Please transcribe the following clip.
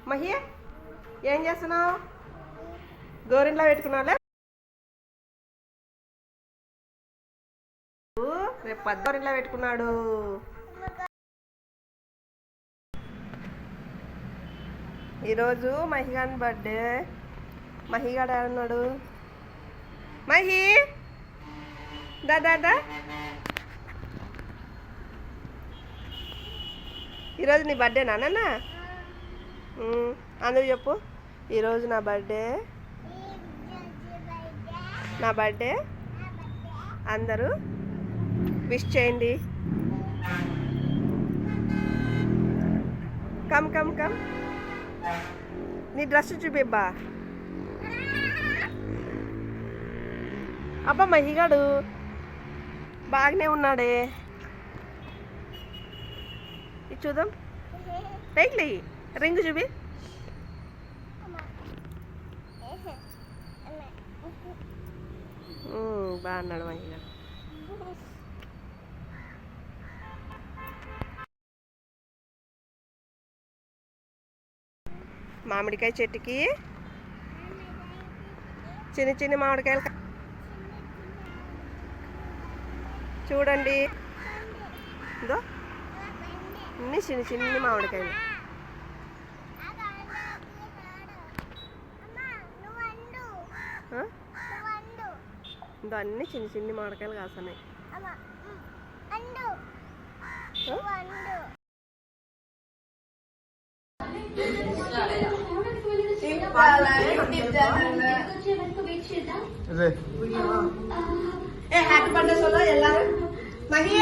మహి ఏం చేస్తున్నావు? గోరింట్లో పెట్టుకున్నావులే. రేపు గోరింట్లో పెట్టుకున్నాడు. ఈరోజు మహిగాని బర్త్డే. మహిగాడు ఏమన్నాడు? మహి దాదా ఈరోజు నీ బర్త్డేనా నాన్న? అందరూ చెప్పు, ఈరోజు నా బర్త్డే. నా బర్త్డే అందరూ విష్ చేయండి. Come come come. నీ డ్రెస్ చూపిబ్బా. అబ్బా మహిగాడు బాగానే ఉన్నాడే. ఇది చూద్దాం. రైట్లే రింగ్ చూపి. బాగున్నాడు మహిగాడు. మామిడికాయ చెట్టుకి చిన్న చిన్న మామిడికాయలు చూడండి. ఇదో అన్ని చిన్న చిన్న మామిడికాయలు. ఇదో అన్ని చిన్న చిన్న మామిడికాయలు కాస్తున్నాయి. హ్యాపీ బర్త్డే సోలో ఎల్లారు మహి